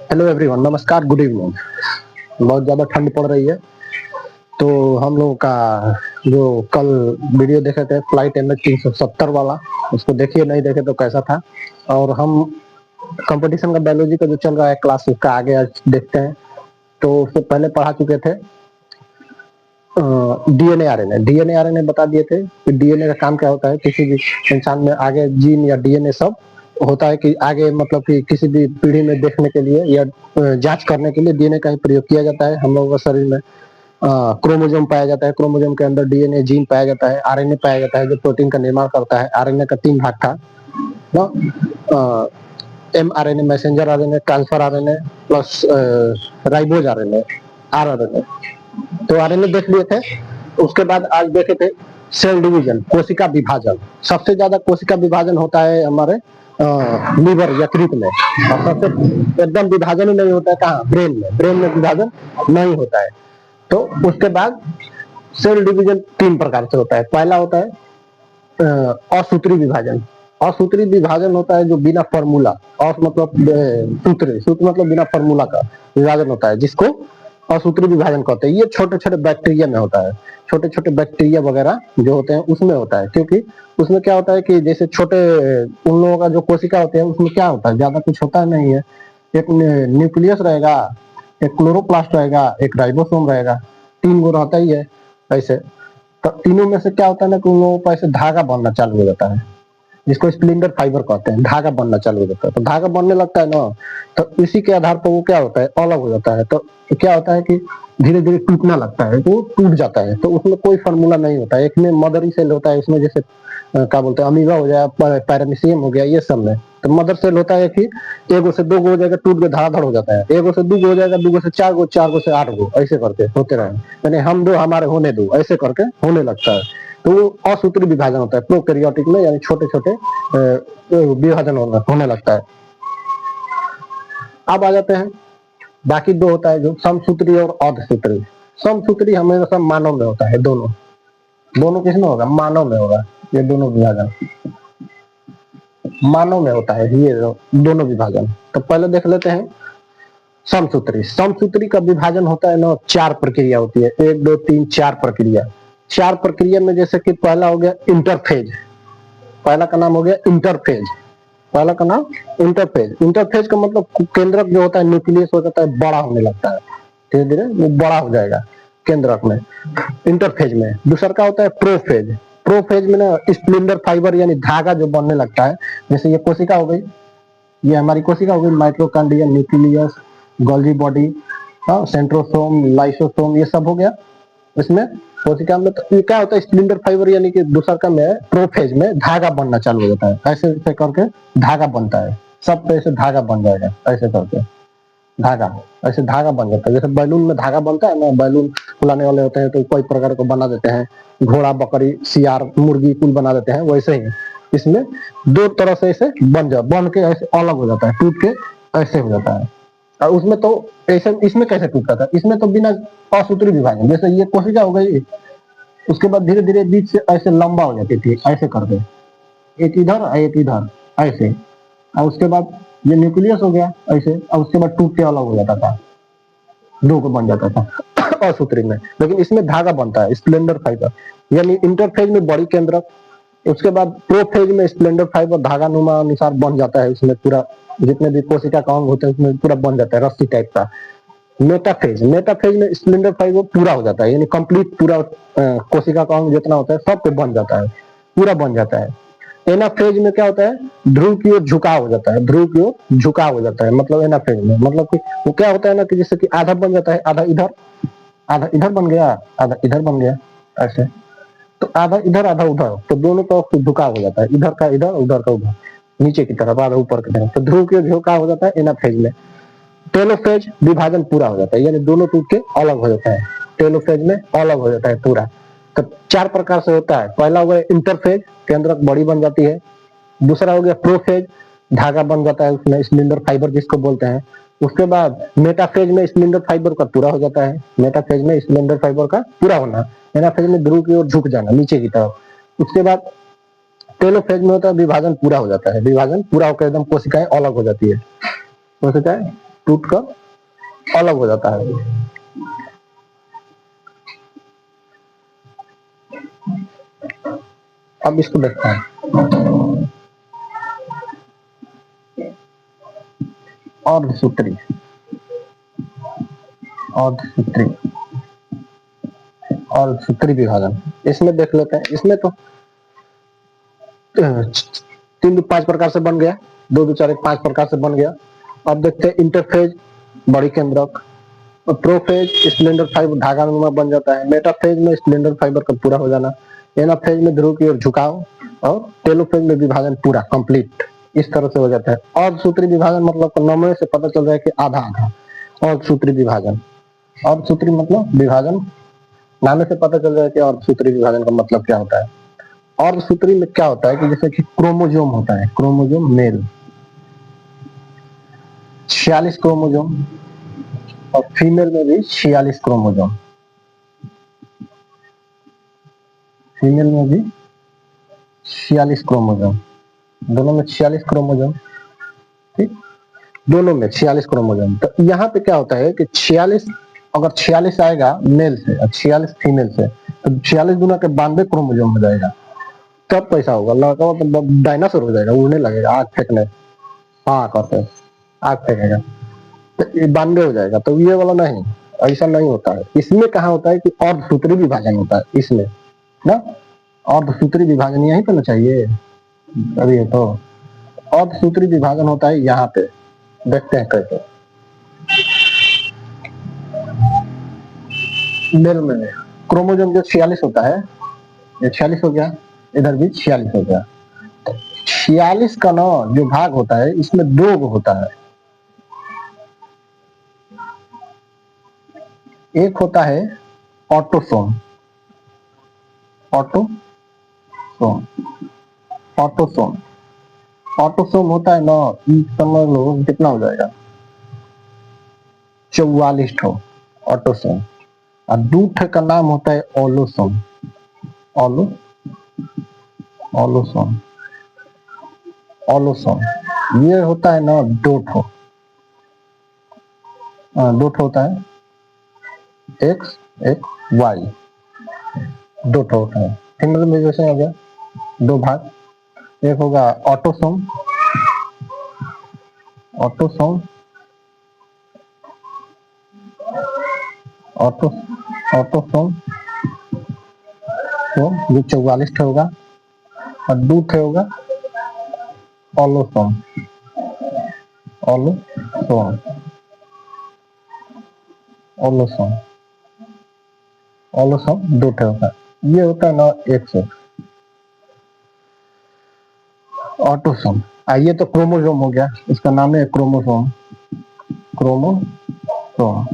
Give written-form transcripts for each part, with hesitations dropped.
Hello everyone, नमस्कार, good evening. बहुत ज़्यादा ठंड पड़ रही है, तो हम लोगों का जो कल वीडियो देखे थे फ्लाइट MH370 वाला, उसको देखिए, नहीं देखे तो कैसा था। और हम कंपटीशन का बायोलॉजी का जो चल रहा है क्लास, उसका आगे आज देखते हैं। तो उससे पहले पढ़ा चुके थे DNA RNA। DNA RNA बता दिए थे कि DNA का काम क्या होता है। किसी भी इंसान में आगे जीन या DNA सब होता है कि आगे मतलब कि किसी भी पीढ़ी में देखने के लिए या जांच करने के लिए DNA का ही प्रयोग किया जाता है। हम लोगों का शरीर में क्रोमोजोम पाया जाता है, क्रोमोजोम के अंदर DNA जीन पाया जाता है, RNA पाया जाता है जो प्रोटीन का निर्माण करता है। RNA का 3 भाग था ना, mRNA, messenger RNA, transfer RNA plus ribose RNA, rRNA। तो RNA देख लिए थे। उसके बाद आज देखे थे सेल डिवीजन, कोशिका विभाजन। सबसे ज्यादा कोशिका विभाजन होता है हमारे लीवर, यकृत में। और सबसे एकदम विभाजन ही नहीं होता है कहाँ? ब्रेन में। ब्रेन में विभाजन नहीं होता है। तो उसके बाद सेल डिवीजन 3 प्रकार से होता है। पहला होता है असूत्री विभाजन। असूत्री विभाजन होता है जो बिना फॉर्मूला, अस मतलब सूत्र, सूत्र मतलब बिना फॉर्मूला का विभाजन होता है, जिसको असूत्री विभाजन कहते हैं। ये छोटे छोटे बैक्टीरिया में होता है, छोटे छोटे बैक्टीरिया वगैरह जो होते हैं उसमें होता है। क्योंकि उसमें क्या होता है कि जैसे छोटे उन लोगों का जो कोशिका होते हैं उसमें क्या होता है, ज्यादा कुछ होता नहीं है। एक न्यूक्लियस रहेगा, एक क्लोरोप्लास्ट रहेगा, एक राइबोसोम रहेगा, 3 गो रहता ही है ऐसे। तो तीनों में से क्या होता है ना कि उन लोगों को ऐसे धागा बनना चालू हो जाता है, जिसको स्प्लिंडर फाइबर कहते हैं। धागा बनना चालू हो जाता है। तो धागा बनने लगता है ना, तो इसी के आधार पर वो क्या होता है, अलग हो जाता है। तो क्या होता है कि धीरे धीरे टूटना लगता है, तो टूट जाता है। तो उसमें कोई फार्मूला नहीं होता है। एक में मदर सेल होता है, इसमें जैसे क्या बोलते हैं, अमीबा हो गया, पैरामीशियम हो गया, ये सब में। तो मदर सेल होता है कि 1 से 2 गो हो जाएगा, टूट के धड़ाधड़ हो जाता है। 1 से 2 गो हो जाएगा, 2 से 4 गो, 4 से 8 गो, ऐसे करके होते रहे। यानी हम दो हमारे होने दो, ऐसे करके होने लगता है। तो असूत्री विभाजन होता है प्रोकैरियोटिक में, यानी छोटे छोटे विभाजन होने लगता है। अब आ जाते हैं बाकी 2 होता है जो समसूत्री और अर्धसूत्री। समसूत्री हमेशा मानव में होता है। दोनों दोनों किसमें होगा? मानव में होगा। ये दोनों विभाजन मानव में होता है, ये दोनों विभाजन। तो पहले देख लेते हैं समसूत्री। समसूत्री का विभाजन होता है ना, 4 प्रक्रिया होती है। 1 2 3 4 प्रक्रिया। 4 प्रक्रिया में जैसे कि पहला हो गया इंटरफेज। पहला का नाम हो गया इंटरफेज। पहला का नाम इंटरफेज। इंटरफेज का मतलब केंद्रक जो होता है, न्यूक्लियस हो जाता है, बड़ा होने लगता है। धीरे धीरे वो बड़ा हो जाएगा केंद्रक में, इंटरफेज में। दूसरा का होता है प्रोफेज। प्रोफेज में ना स्प्लिंडर फाइबर यानी धागा जो बनने लगता है। जैसे ये कोशिका हो गई, ये हमारी कोशिका हो गई, mitochondria, nucleus, Golgi body, centrosome, lysosome, ये सब हो गया इसमें कोशिका में। तो ये क्या होता है, स्प्लिंडर फाइबर यानी कि दूसरा का में प्रोफेज में धागा बनना चालू हो जाता है। ऐसे ऐसे करके धागा बनता है। सब पे ऐसे धागा बन जाएगा, ऐसे करके धागा, ऐसे धागा बन जाता है। जैसे बैलून में धागा बनता है ना, बैलून फुलाने वाले होते हैं तो कोई प्रकार को बना देते हैं, घोड़ा, बकरी, सियार, मुर्गी कुल बना देते हैं। वैसे ही इसमें 2 तरह से ऐसे बन के ऐसे अलग हो जाता है, टूट के ऐसे हो जाता है। और उसमें तो ऐसे, इसमें कैसे टूटता था? इसमें तो बिना असूत्री विभाजन। जैसे ये कोशिका हो गई, उसके बाद धीरे धीरे बीच से ऐसे लंबा हो जाती थी, ऐसे करके, एक इधर एक इधर ऐसे। और उसके बाद ये न्यूक्लियस हो गया ऐसे, और उसके बाद टूट के अलग हो जाता था, 2 को बन जाता था असूत्री में। लेकिन इसमें धागा बनता है, स्प्लेंडर फाइबर। यानी इंटरफेज में बड़ी केंद्रक, उसके बाद प्रोफेज में स्प्लेंडर फाइबर धागा नुमा अनुसार बन जाता है। उसमें पूरा जितने भी कोशिका का अंग होते हैं उसमें पूरा बन जाता है, रस्सी टाइप का। मेटाफेज, मेटाफेज में स्प्लेंडर फाइबर पूरा हो जाता है, यानी कंप्लीट पूरा कोशिका का अंग जितना होता है सब पे बन जाता है, पूरा बन जाता है। एनाफेज में क्या होता है, ध्रुव की ओर झुकाव हो जाता है, ध्रुव की ओर झुकाव हो जाता है। मतलब एनाफेज में मतलब कि वो क्या होता है ना कि जैसे कि आधा बन जाता है, आधा इधर बन गया, आधा इधर बन गया, ऐसे। तो आधा इधर आधा उधर, तो दोनों तरफ झुकाव हो जाता है, इधर का इधर उधर का उधर, नीचे की तरफ आधा ऊपर की तरफ, तो ध्रुव की ओर झुकाव हो जाता है एनाफेज में। टेलोफेज विभाजन पूरा हो जाता है, यानी दोनों टूट के अलग हो जाता है, टेलोफेज में अलग हो जाता है पूरा। तो 4 प्रकार से होता है। पहला हो गया इंटरफेज, केंद्रक बड़ी बन जाती है। दूसरा हो गया प्रोफेज, धागा बन जाता है उसमें, सिलेंडर फाइबर जिसको बोलते हैं। उसके बाद मेटाफेज में सिलेंडर फाइबर का पूरा हो जाता है, मेटाफेज में सिलेंडर फाइबर का पूरा होना, एनाफेज में ध्रुव की ओर झुक जाना नीचे की तरफ। उसके बाद टेलोफेज में होता है विभाजन पूरा हो जाता है, विभाजन पूरा होकर एकदम कोशिकाएं अलग हो जाती है, कोशिकाएं टूट कर अलग हो जाता है। अब इसको देखते हैं, अर्धसूत्री, अर्धसूत्री, अर्धसूत्री विभाजन इसमें देख लेते हैं। इसमें तो 3 2 5 प्रकार से बन गया, 2 2 4 1 5 प्रकार से बन गया। अब देखते हैं इंटरफेज बड़ी केंद्रक, प्रोफेज सिलेंडर फाइबर धागा नुमा बन जाता है, मेटाफेज में सिलेंडर फाइबर का पूरा हो जाना, एनाफेज में ध्रुव की ओर झुकाव, और टेलोफेज में विभाजन पूरा कंप्लीट, इस तरह से हो जाता है। अर्धसूत्री विभाजन मतलब नाम से पता चल रहा है कि आधा आधा अर्धसूत्री विभाजन। अर्धसूत्री मतलब विभाजन, नाम से पता चल रहा है कि अर्धसूत्री विभाजन का मतलब क्या होता है। अर्धसूत्री में क्या होता है कि जैसे कि क्रोमोजोम होता है, क्रोमोजोम मेल 46 क्रोमोजोम, और फीमेल में भी 46 क्रोमोजोम, फीमेल में भी 46 क्रोमोजोम, दोनों में 46 क्रोमोजोम, ठीक, दोनों में 46 क्रोमोजोम। तो यहाँ पे क्या होता है कि 46, अगर 46 आएगा मेल से और 46 फीमेल से, तो 46 गुना के 92 क्रोमोजोम हो जाएगा। तब कैसा होगा, लड़का तो डायनासोर हो जाएगा, उड़ने लगेगा, आग फेंकने, हाँ करते आग फेंकेगा, तो 92 हो जाएगा। तो ये वाला नहीं, ऐसा नहीं होता है। इसमें कहा होता है कि अर्धसूत्री विभाजन होता है इसमें ना, अर्धसूत्री विभाजन यहीं पे ना चाहिए। अभी ये तो अर्धसूत्री विभाजन होता है यहाँ पे, देखते हैं कैसे। मेल में क्रोमोजोम जो 46 होता है, ये 46 हो गया, इधर भी 46 हो गया। 46 का ना जो भाग होता है इसमें 2 होता है, एक होता है ऑटोसोम, ऑटोसोम, ऑटोसोम, ऑटोसोम होता है ना, समझ लो कितना हो जाएगा, 44 ठो ऑटोसोम। और दूसरे का नाम होता है ओलोसोम, ओलो, ओलोसोम, ओलोसोम, ये होता है ना 2 ठो, 2 ठो होता है, एक्स एक वाई, 2 ठो होता है। फीमेल में जैसे हो गया 2 भाग, एक होगा ऑटोसोम, ऑटोसोम, ऑटो, ऑटोसोम तो ये 44 ठो होगा, और 2 ठो होगा ओलोसोम, ओलोसोम, ओलोसोम, ओलोसोम 2 ठो होगा। ये होता है ना एक्स ऑटोसोम। ये तो क्रोमोसोम हो गया, इसका नाम है क्रोमोसोम, क्रोमोसोम,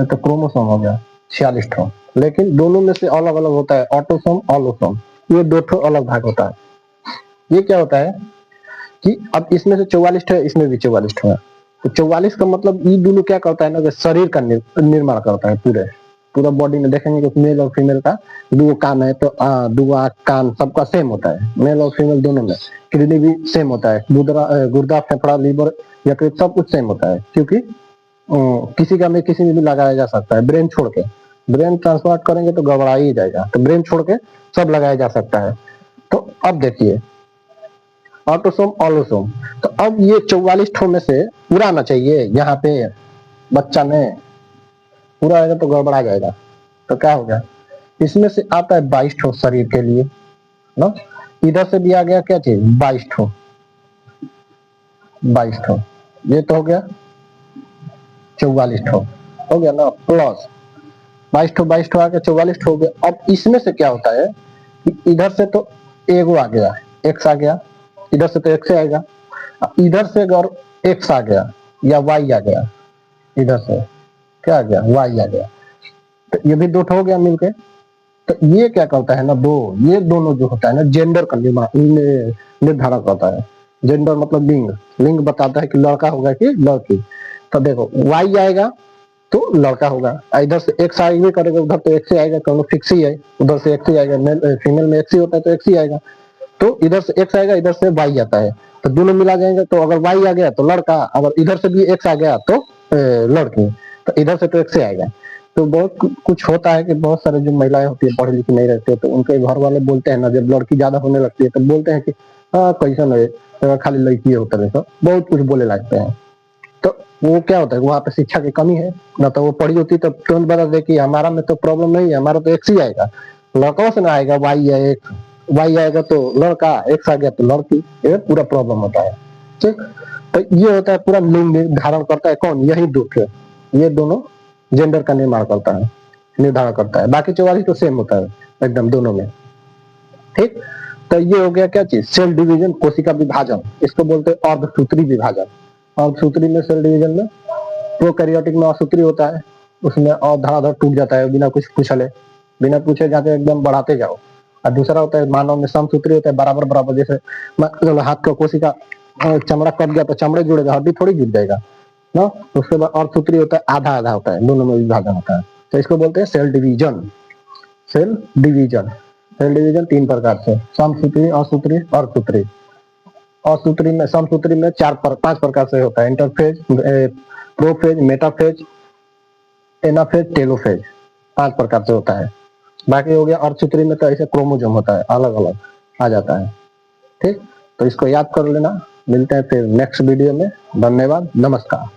तो क्रोमोसोम हो गया 46 ठो, लेकिन दोनों में से अलग अलग होता है, ऑटोसोम ओलोसोम, ये 2 ठो अलग भाग होता है। ये क्या होता है कि अब इसमें से 44 ठो है, इसमें भी 44 ठो है, तो 44 का मतलब ये दोनों क्या करता है ना, शरीर का निर्माण करता है, पूरे पूरा बॉडी में देखेंगे कि मेल और फीमेल का 2 कान है, तो 2 आंख कान सबका सेम होता है, मेल और फीमेल दोनों में। किडनी भी सेम होता है, गुर्दा फेफड़ा लीवर यकृत सब कुछ सेम होता है, क्योंकि किसी का में किसी में भी लगाया जा सकता है, ब्रेन छोड़ के, ब्रेन ट्रांसप्लांट करेंगे तो गड़बड़ा ही जाएगा, तो ब्रेन छोड़ के सब लगाया जा सकता है। तो अब देखिए ऑटोसोम ओलोसोम, तो अब ये 44 ठो में से पूरा आना चाहिए, यहाँ पे बच्चा में पूरा आएगा तो गड़बड़ा जाएगा, तो क्या हो गया, इसमें से आता है 22 ठो शरीर के लिए ना, इधर से भी आ गया क्या चीज 22 ठो, 22 ठो, ये तो हो गया 44 ठो हो गया ना, प्लस 22 ठो आके 44 ठो हो गया। अब इसमें से क्या होता है कि इधर से तो एगो आ गया, एक्स आ गया, इधर से तो एक्स आएगा, इधर से अगर एक्स आ गया या वाई आ गया, इधर से क्या आ गया, वाई आ गया, तो ये भी दो ठो हो गया मिलके। तो ये क्या करता है ना, ये दोनों जो होता है ना जेंडर का निर्धारण करता है। जेंडर मतलब लिंग, लिंग बताता है कि लड़का होगा कि लड़की। तो देखो वाई आएगा तो लड़का होगा, इधर से एक्स आएगा करेगा, उधर तो एक्स ही आएगा, क्योंकि फिक्स ही है, उधर से एक्स ही आएगा, फीमेल में एक्स ही होता है तो एक्स ही आएगा। तो इधर से एक्स आएगा, इधर से वाई आता है, तो दोनों मिला जाएंगे। तो अगर वाई आ गया तो लड़का, अगर इधर से भी एक्स आ गया तो लड़की, तो इधर से तो एक्स ही आएगा। तो बहुत कुछ होता है कि बहुत सारे जो महिलाएं होती है पढ़ी लिखी नहीं रहती है, तो उनके घर वाले बोलते हैं ना, जब लड़की ज्यादा होने लगती है तो बोलते हैं कि हाँ कैसा नहीं, तो खाली लड़की होता है, बहुत कुछ बोले लगते हैं। तो वो क्या होता है, वहाँ पे शिक्षा की कमी है ना, तो वो पढ़ी होती तो तुरंत बता दे कि हमारा में तो प्रॉब्लम नहीं है, हमारा तो एक्स ही आएगा, लड़कों से ना आएगा वाई है, एक वाई आएगा तो लड़का, एक्स आ गया तो लड़की, ये पूरा प्रॉब्लम होता है। ठीक, तो ये होता है पूरा लिंग निर्धारण करता है कौन, यही दुख है, ये दोनों जेंडर का निर्माण करता है, निर्धारण करता है। बाकी 44 तो सेम होता है एकदम दोनों में। ठीक, तो ये हो गया क्या चीज, सेल डिवीजन, कोशिका विभाजन, इसको बोलते हैं अर्धसूत्री विभाजन। अर्धसूत्री में सेल डिवीजन में, प्रोकैरियोटिक में असूत्री होता है, उसमें और धड़ाधड़ टूट जाता है बिना कुछ पूछले, बिना पूछे जाके एकदम बढ़ाते जाओ। और दूसरा होता है मानव में समसूत्री होता है, बराबर बराबर, जैसे हाथ का कोशिका चमड़ा कट गया तो चमड़े जुड़ेगा, हड्डी थोड़ी गिर जाएगा ना। उसके बाद अर्धसूत्री होता है, आधा आधा होता है, दोनों में विभाजन होता है, तो इसको बोलते हैं cell division. Cell division, cell division 3 प्रकार से, समसूत्री, असूत्री, अर्धसूत्री। असूत्री में, समसूत्री में 5 प्रकार से होता है, interphase, prophase, metaphase, anaphase, telophase, 5 प्रकार से होता है। बाकी हो गया अर्धसूत्री में तो ऐसे क्रोमोजोम होता है, अलग अलग आ जाता है। ठीक, तो इसको याद कर लेना। मिलते हैं फिर नेक्स्ट वीडियो में। धन्यवाद, नमस्कार।